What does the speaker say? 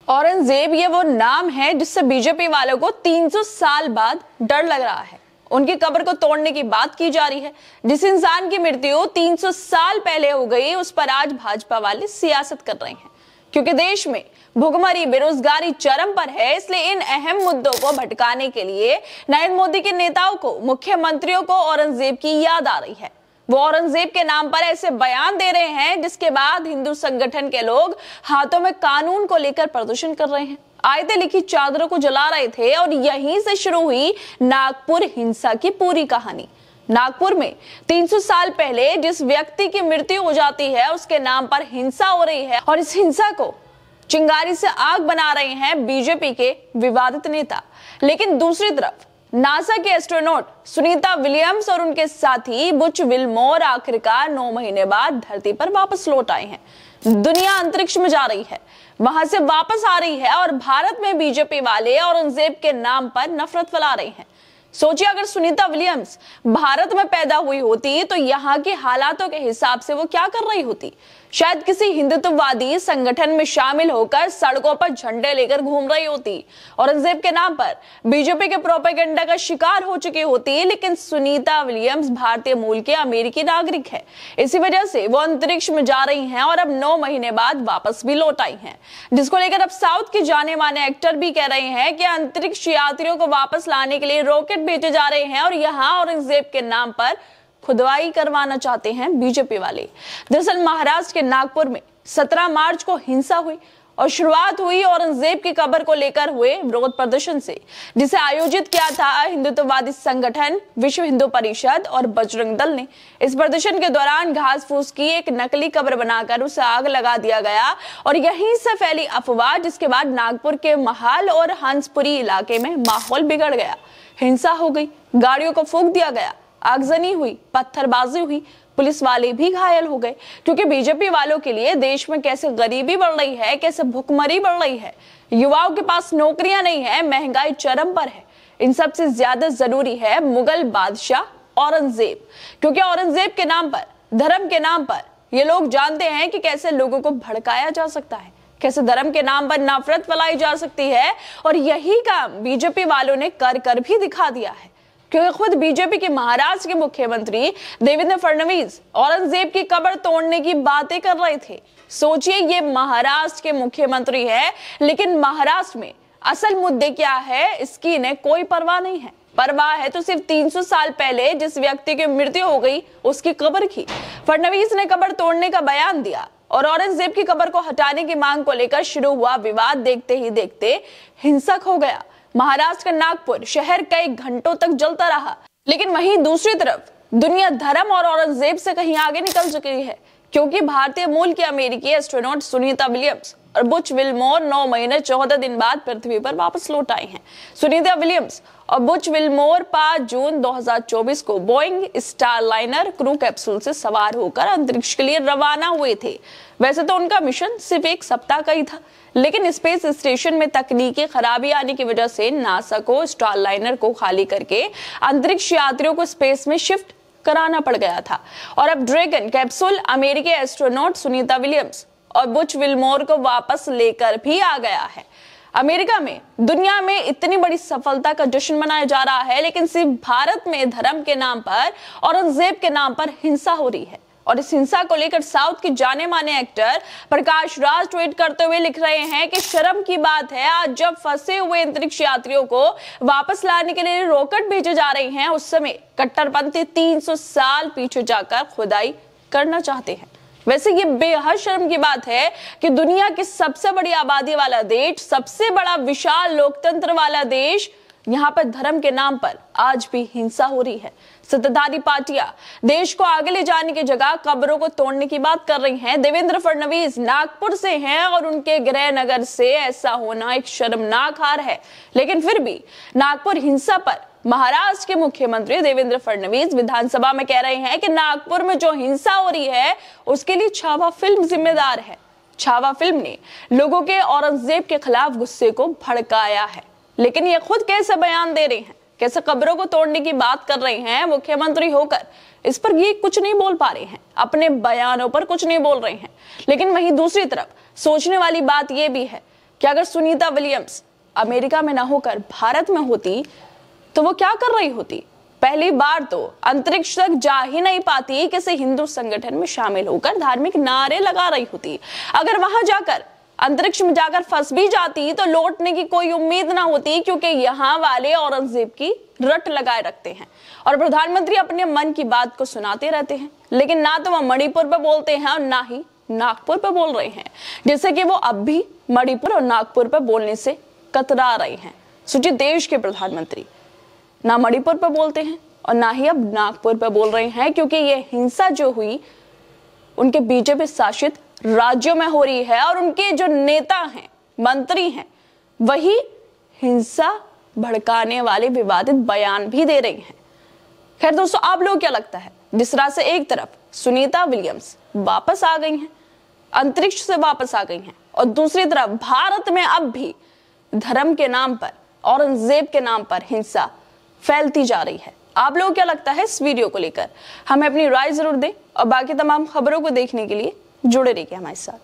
औरंगजेब ये वो नाम है जिससे बीजेपी वालों को 300 साल बाद डर लग रहा है। उनकी कब्र को तोड़ने की बात की जा रही है। जिस इंसान की मृत्यु 300 साल पहले हो गई, उस पर आज भाजपा वाले सियासत कर रहे हैं। क्योंकि देश में भुखमरी, बेरोजगारी चरम पर है, इसलिए इन अहम मुद्दों को भटकाने के लिए नरेंद्र मोदी के नेताओं को, मुख्यमंत्रियों को औरंगजेब की याद आ रही है। वो औरंगजेब के नाम पर ऐसे बयान दे रहे हैं जिसके बाद हिंदू संगठन के लोग हाथों में कानून को लेकर प्रदर्शन कर रहे हैं, आयतें लिखी चादरों को जला रहे थे। और यहीं से शुरू हुई नागपुर हिंसा की पूरी कहानी। नागपुर में 300 साल पहले जिस व्यक्ति की मृत्यु हो जाती है, उसके नाम पर हिंसा हो रही है और इस हिंसा को चिंगारी से आग बना रहे हैं बीजेपी के विवादित नेता। लेकिन दूसरी तरफ नासा के एस्ट्रोनॉट सुनीता विलियम्स और उनके साथी बुच विल्मोर आखिरकार 9 महीने बाद धरती पर वापस लौट आए हैं। दुनिया अंतरिक्ष में जा रही है, वहां से वापस आ रही है और भारत में बीजेपी वाले औरंगजेब के नाम पर नफरत फैला रहे हैं। सोचिए, अगर सुनीता विलियम्स भारत में पैदा हुई होती तो यहाँ के हालातों के हिसाब से वो क्या कर रही होती। शायद किसी हिंदुत्ववादी संगठन में शामिल होकर सड़कों पर झंडे लेकर घूम रही होती, औरंगजेब के नाम पर बीजेपी के प्रोपेगेंडा का शिकार हो चुकी होती। लेकिन सुनीता विलियम्स भारतीय मूल के अमेरिकी नागरिक है, इसी वजह से वो अंतरिक्ष में जा रही हैं और अब 9 महीने बाद वापस भी लौट आई हैं, जिसको लेकर अब साउथ के जाने माने एक्टर भी कह रहे हैं कि अंतरिक्ष यात्रियों को वापस लाने के लिए रॉकेट भेजे जा रहे हैं और यहाँ औरंगजेब के नाम पर खुदवाई करवाना चाहते हैं बीजेपी वाले। दरअसल महाराष्ट्र के नागपुर में 17 मार्च को हिंसा हुई और शुरुआत हुई औरंगजेब की कब्र को लेकर हुए विरोध प्रदर्शन से, जिसे आयोजित किया था हिंदुत्ववादी संगठन विश्व हिंदू परिषद और बजरंग दल ने। इस प्रदर्शन के दौरान घास फूस की एक नकली कब्र बनाकर उसे आग लगा दिया गया और यहीं से फैली अफवाह, जिसके बाद नागपुर के महाल और हंसपुरी इलाके में माहौल बिगड़ गया। हिंसा हो गई, गाड़ियों को फूंक दिया गया, आगजनी हुई, पत्थरबाजी हुई, पुलिस वाले भी घायल हो गए। क्योंकि बीजेपी वालों के लिए देश में कैसे गरीबी बढ़ रही है, कैसे भुखमरी बढ़ रही है, युवाओं के पास नौकरियां नहीं है, महंगाई चरम पर है, इन सबसे ज्यादा जरूरी है मुगल बादशाह औरंगजेब। क्योंकि औरंगजेब के नाम पर, धर्म के नाम पर ये लोग जानते हैं कि कैसे लोगों को भड़काया जा सकता है, कैसे धर्म के नाम पर नफरत फैलाई जा सकती है। और यही काम बीजेपी वालों ने कर भी दिखा दिया है। क्योंकि खुद बीजेपी के महाराष्ट्र के मुख्यमंत्री देवेंद्र फडणवीस औरंगजेब की कब्र तोड़ने की बातें कर रहे थे। सोचिए, ये महाराष्ट्र के मुख्यमंत्री है, लेकिन महाराष्ट्र में असल मुद्दे क्या है इसकी इन्हें कोई परवाह नहीं है। परवाह है तो सिर्फ 300 साल पहले जिस व्यक्ति की मृत्यु हो गई उसकी कब्र की। फडणवीस ने कब्र तोड़ने का बयान दिया और औरंगजेब की कब्र को हटाने की मांग को लेकर शुरू हुआ विवाद देखते ही देखते हिंसक हो गया। महाराष्ट्र का नागपुर शहर कई घंटों तक जलता रहा। लेकिन वहीं दूसरी तरफ दुनिया धर्म और औरंगजेब से कहीं आगे निकल चुकी है, क्योंकि भारतीय मूल के अमेरिकी एस्ट्रोनॉट सुनीता विलियम्स और बुच विल्मोर 9 महीने 14 दिन बाद पृथ्वी पर वापस लौट आए हैं। सुनीता विलियम्स और बुच विल्मोर 5 जून 2024 को बोइंग स्टारलाइनर क्रू कैप्सूल से सवार होकर अंतरिक्ष के लिए रवाना हुए थे। वैसे तो उनका मिशन सिर्फ 1 सप्ताह का ही था, लेकिन स्पेस स्टेशन में तकनीकी खराबी आने की वजह से नासा को स्टारलाइनर को खाली करके अंतरिक्ष यात्रियों को स्पेस में शिफ्ट कराना पड़ गया था। और अब ड्रैगन कैप्सूल अमेरिकी एस्ट्रोनॉट सुनीता विलियम्स और बुच विल्मोर को वापस लेकर भी आ गया है। अमेरिका में, दुनिया में इतनी बड़ी सफलता का जश्न मनाया जा रहा है, लेकिन सिर्फ भारत में धर्म के नाम पर, औरंगजेब के नाम पर हिंसा हो रही है। और इस हिंसा को लेकर साउथ के जाने माने एक्टर प्रकाश राज ट्वीट करते हुए लिख रहे हैं कि शर्म की बात है, आज जब फंसे हुए अंतरिक्ष यात्रियों को वापस लाने के लिए रॉकेट भेजे जा रहे हैं, उस समय कट्टरपंथी 300 साल पीछे जाकर खुदाई करना चाहते हैं। वैसे ये बेहद शर्म की बात है कि दुनिया की सबसे बड़ी आबादी वाला देश, सबसे बड़ा विशाल लोकतंत्र वाला देश, यहाँ पर धर्म के नाम पर आज भी हिंसा हो रही है। सत्ताधारी पार्टियां देश को आगे ले जाने की जगह कब्रों को तोड़ने की बात कर रही हैं। देवेंद्र फडणवीस नागपुर से हैं और उनके गृह नगर से ऐसा होना एक शर्मनाक हार है। लेकिन फिर भी नागपुर हिंसा पर महाराष्ट्र के मुख्यमंत्री देवेंद्र फडणवीस विधानसभा में कह रहे हैं कि नागपुर में जो हिंसा हो रही है उसके लिए छावा फिल्म जिम्मेदार है। छावा फिल्म ने लोगों के औरंगजेब के खिलाफ गुस्से को भड़काया है। लेकिन ये खुद कैसे बयान दे रहे हैं, कैसे कब्रों को तोड़ने की बात कर रहे हैं मुख्यमंत्री होकर, इस पर ये कुछ नहीं बोल पा रहे हैं, अपने बयानों पर कुछ नहीं बोल रहे हैं। लेकिन वहीं दूसरी तरफ सोचने वाली बात यह भी है कि अगर सुनीता विलियम्स अमेरिका में ना होकर भारत में होती तो वो क्या कर रही होती? पहली बार तो अंतरिक्ष तक जा ही नहीं पाती, किसी हिंदू संगठन में शामिल होकर धार्मिक नारे लगा रही होती। अगर वहां जाकर अंतरिक्ष में जाकर फंस भी जाती तो लौटने की कोई उम्मीद ना होती, क्योंकि यहाँ वाले औरंगजेब की रट लगाए रखते हैं और प्रधानमंत्री अपने मन की बात को सुनाते रहते हैं। लेकिन ना तो वह मणिपुर पे बोलते हैं और ना ही नागपुर पे बोल रहे हैं, जैसे कि वो अब भी मणिपुर और नागपुर पे बोलने से कतरा रहे हैं। सोचिए, देश के प्रधानमंत्री ना मणिपुर पे बोलते हैं और ना ही अब नागपुर पे बोल रहे हैं, क्योंकि ये हिंसा जो हुई उनके बीजेपी शासित राज्यों में हो रही है और उनके जो नेता हैं, मंत्री हैं, वही हिंसा भड़काने वाले विवादित बयान भी दे रहे हैं। खैर दोस्तों, आप लोग क्या लगता है? जिस तरह से एक तरफ सुनीता विलियम्स वापस आ गई हैं, अंतरिक्ष से वापस आ गई हैं, और दूसरी तरफ भारत में अब भी धर्म के नाम पर, औरंगजेब के नाम पर हिंसा फैलती जा रही है। आप लोगों को क्या लगता है इस वीडियो को लेकर? हमें अपनी राय जरूर दें और बाकी तमाम खबरों को देखने के लिए जुड़े रहिए हमारे साथ।